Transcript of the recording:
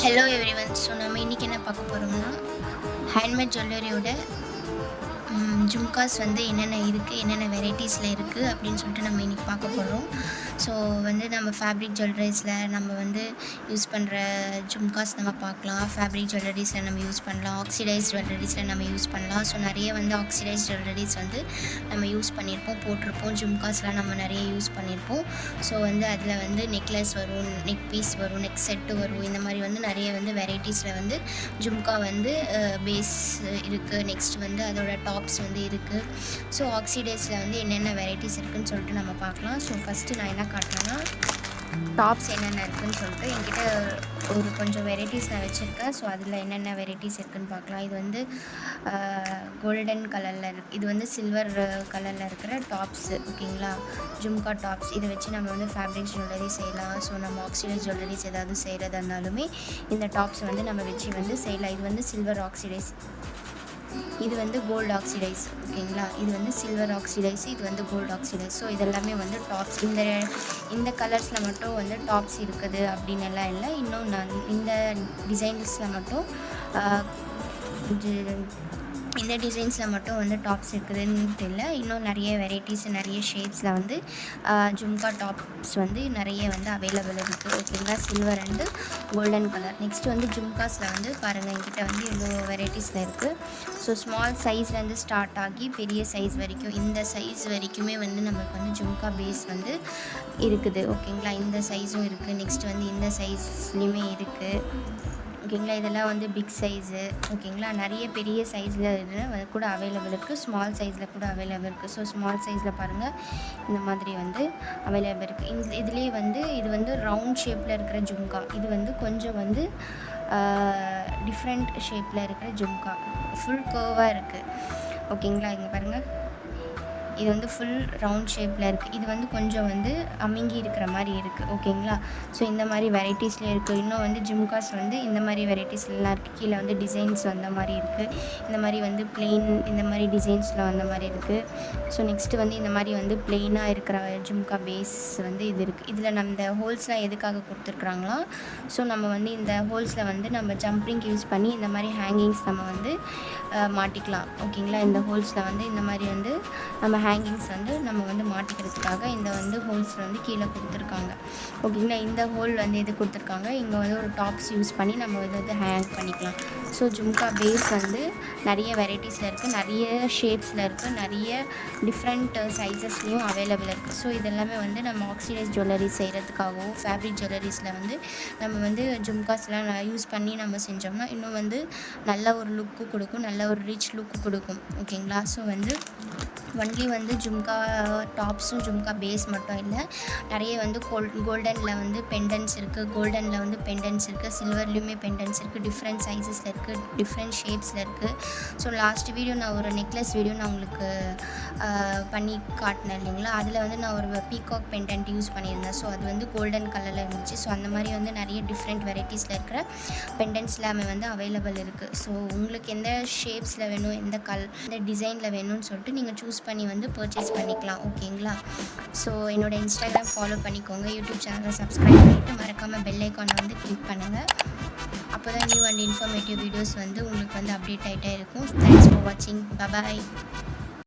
Hello everyone. So நம்ம இன்றைக்கி என்ன பார்க்க போகிறோம்னா, ஹேண்ட்மேட் ஜுவல்லரியோட ஜும்காஸ் வந்து என்னென்ன இருக்குது, என்னென்ன வெரைட்டிஸில் இருக்குது அப்படின்னு சொல்லிட்டு நம்ம இன்றைக்கி பார்க்க போகிறோம். ஸோ வந்து நம்ம ஃபேப்ரிக் ஜுவல்லரிஸில் நம்ம வந்து யூஸ் பண்ணுற ஜும்காஸ் நம்ம பார்க்கலாம். ஃபேப்ரிக் ஜுவல்லரிஸில் நம்ம யூஸ் பண்ணலாம், ஆக்சிடைஸ் ஜுவல்லரிஸில் நம்ம யூஸ் பண்ணலாம். ஸோ நிறைய வந்து ஆக்சிடைஸ் ஜுவல்லரிஸ் வந்து நம்ம யூஸ் பண்ணியிருப்போம், போட்டிருப்போம். ஜும்காஸ்லாம் நம்ம நிறைய யூஸ் பண்ணியிருப்போம். ஸோ வந்து அதில் வந்து நெக்லஸ் வரும், நெக் பீஸ் வரும், நெக் செட்டு வரும். இந்த மாதிரி வந்து நிறைய வந்து வெரைட்டிஸில் வந்து ஜும்கா வந்து பேஸ் இருக்குது. நெக்ஸ்ட் வந்து அதோட டாப்ஸ் வந்து இருக்குது. ஸோ ஆக்சிடைஸில் வந்து என்னென்ன வெரைட்டிஸ் இருக்குதுன்னு சொல்லிட்டு நம்ம பார்க்கலாம். ஸோ ஃபஸ்ட்டு நான் என்ன காட்டுறேன்னா, டாப்ஸ் என்னென்ன இருக்குதுன்னு சொல்லிட்டு என்கிட்ட ஒரு கொஞ்சம் வெரைட்டிஸ் நான் வச்சுருக்கேன். ஸோ அதில் என்னென்ன வெரைட்டிஸ் இருக்குதுன்னு பார்க்கலாம். இது வந்து கோல்டன் கலரில் இருக்குது. இது வந்து சில்வர் கலரில் இருக்கிற டாப்ஸு, ஓகேங்களா, ஜும்கா டாப்ஸ். இதை வச்சு நம்ம வந்து ஃபேப்ரிக் ஜுவல்லரி செய்யலாம். ஸோ நம்ம ஆக்சிடைஸ் ஜுவல்லரிஸ் ஏதாவது செய்கிறதா இருந்தாலுமே இந்த டாப்ஸ் வந்து நம்ம வச்சு வந்து செய்யலாம். இது வந்து சில்வர் ஆக்சிடைஸ், இது வந்து கோல்டு ஆக்சிடைஸ், ஓகேங்களா. இது வந்து சில்வர் ஆக்சிடைஸ், இது வந்து கோல்டு ஆக்சிடைஸ். ஸோ இதெல்லாமே வந்து டாப்ஸ். இந்த கலர்ஸில் மட்டும் வந்து டாப்ஸ் இருக்குது அப்படின்னு எல்லாம் இல்லை. இன்னும் இந்த டிசைன்ஸில் மட்டும் இந்த டிசைன்ஸில் மட்டும் வந்து டாப்ஸ் இருக்குதுன்ட்டு இல்லை. இன்னும் நிறைய வெரைட்டிஸ், நிறைய ஷேப்ஸில் வந்து ஜும்கா டாப்ஸ் வந்து நிறைய வந்து அவைலபிள் இருக்குது, ஓகேங்களா. Silver and golden colour. Next வந்து ஜும்காஸில் வந்து பாருங்கள், என்கிட்ட வந்து இவ்வளோ வெரைட்டிஸில் இருக்குது. ஸோ ஸ்மால் சைஸ்லேருந்து ஸ்டார்ட் ஆகி பெரிய சைஸ் வரைக்கும், இந்த சைஸ் வரைக்குமே வந்து நமக்கு வந்து ஜும்கா பேஸ் வந்து இருக்குது, ஓகேங்களா. இந்த சைஸும் இருக்குது. நெக்ஸ்ட் வந்து இந்த சைஸ்லேயுமே இருக்குது, ஓகேங்களா. இதெல்லாம் வந்து பிக் சைஸு, ஓகேங்களா. நிறைய பெரிய சைஸில் கூட அவைலபிள் இருக்குது, ஸ்மால் சைஸில் கூட அவைலபிள் இருக்குது. ஸோ ஸ்மால் சைஸில் பாருங்கள், இந்த மாதிரி வந்து அவைலபிள் இருக்குது. இதுலேயே வந்து இது வந்து ரவுண்ட் ஷேப்பில் இருக்கிற ஜும்கா. இது வந்து கொஞ்சம் வந்து டிஃப்ரெண்ட் ஷேப்பில் இருக்கிற ஜும்கா, ஃபுல் கர்வாக இருக்குது, ஓகேங்களா. இங்கே பாருங்கள், இது வந்து ஃபுல் ரவுண்ட் ஷேப்பில் இருக்குது. இது வந்து கொஞ்சம் வந்து அமுங்கி இருக்கிற மாதிரி இருக்குது, ஓகேங்களா. ஸோ இந்த மாதிரி வெரைட்டிஸில் இருக்குது. இன்னும் வந்து ஜும்காஸ் வந்து இந்த மாதிரி வெரைட்டிஸ்லாம் இருக்குது. கீழே வந்து டிசைன்ஸ் வந்த மாதிரி இருக்குது. இந்த மாதிரி வந்து பிளெயின், இந்த மாதிரி டிசைன்ஸில் வந்த மாதிரி இருக்குது. ஸோ நெக்ஸ்ட்டு வந்து இந்த மாதிரி வந்து பிளெயினாக இருக்கிற ஜும்கா பேஸ் வந்து இது இருக்குது. இதில் நம்ம இந்த ஹோல்ஸ்லாம் எதுக்காக கொடுத்துருக்குறாங்களா, ஸோ நம்ம வந்து இந்த ஹோல்ஸில் வந்து நம்ம ஜம்ப்ரிங் யூஸ் பண்ணி இந்த மாதிரி ஹேங்கிங்ஸ் நம்ம வந்து மாட்டிக்கலாம், ஓகேங்களா. இந்த ஹோல்ஸில் வந்து இந்த மாதிரி வந்து நம்ம ஹேங்கிங்ஸ் வந்து நம்ம வந்து மாட்டிக்கிறதுக்காக இந்த வந்து ஹோல்ஸில் வந்து கீழே கொடுத்துருக்காங்க, ஓகேங்களா. இந்த ஹோல் வந்து இது கொடுத்துருக்காங்க. இங்கே வந்து ஒரு டாப்ஸ் யூஸ் பண்ணி நம்ம இதை வந்து ஹேங் பண்ணிக்கலாம். ஸோ ஜும்கா பேஸ் வந்து நிறைய வெரைட்டிஸில் இருக்குது, நிறைய ஷேப்ஸில் இருக்குது, நிறைய டிஃப்ரெண்ட் சைஸஸ்லேயும் அவைலபிள் இருக்குது. ஸோ இதெல்லாமே வந்து நம்ம ஆக்சிடைஸ் ஜுவல்லரி செய்கிறதுக்காகவும் ஃபேப்ரிக் ஜுவல்லரிஸில் வந்து நம்ம வந்து ஜும்காஸ்லாம் யூஸ் பண்ணி நம்ம செஞ்சோம்னா இன்னும் வந்து நல்ல ஒரு லுக்கு கொடுக்கும், நல்ல ஒரு ரிச் லுக்கு கொடுக்கும், ஓகேங்களா. ஸோ வந்து ஒன்லி வந்து ஜும்கா டாப்ஸும் ஜும்கா பேஸ் மட்டும் இல்லை, நிறைய வந்து கோல்டனில் வந்து பெண்டன்ஸ் இருக்குது, கோல்டனில் வந்து பெண்டன்ஸ் இருக்குது, சில்வர்லேயுமே பெண்டன்ஸ் இருக்குது, டிஃப்ரெண்ட் சைஸஸில் இருக்குது, டிஃப்ரெண்ட் ஷேப்ஸில் இருக்குது. ஸோ லாஸ்ட் வீடியோ நான் ஒரு நெக்லஸ் வீடியோ நான் உங்களுக்கு பண்ணி காட்டினேன் இல்லைங்களா. அதில் வந்து நான் ஒரு பீகாக் பெண்டன்ட் யூஸ் பண்ணியிருந்தேன். ஸோ அது வந்து கோல்டன் கலரில் இருந்துச்சு. ஸோ அந்த மாதிரி வந்து நிறைய டிஃப்ரெண்ட் வெரைட்டிஸில் இருக்கிற பெண்டன்ட்ஸ் எல்லாமே வந்து அவைலபிள் இருக்குது. ஸோ உங்களுக்கு எந்த ஷேப்ஸில் வேணும், எந்த டிசைனில் வேணும்னு சொல்லிட்டு நீங்கள் சூஸ் பண்ணி வந்து பர்ச்சேஸ் பண்ணிக்கலாம், ஓகேங்களா. ஸோ என்னோடய இன்ஸ்டாகிராம் ஃபாலோ பண்ணிக்கோங்க, யூடியூப் சேனலை சப்ஸ்கிரைப் பண்ணிவிட்டு மறக்காமல் பெல் ஐக்கானை வந்து கிளிக் பண்ணுங்கள். அப்போ தான் நியூ அண்ட் இன்ஃபர்மேட்டிவ் வீடியோஸ் வந்து உங்களுக்கு வந்து அப்டேட் ஆகிட்டே இருக்கும். தேங்க்ஸ் ஃபார் வாட்சிங். பபாய்.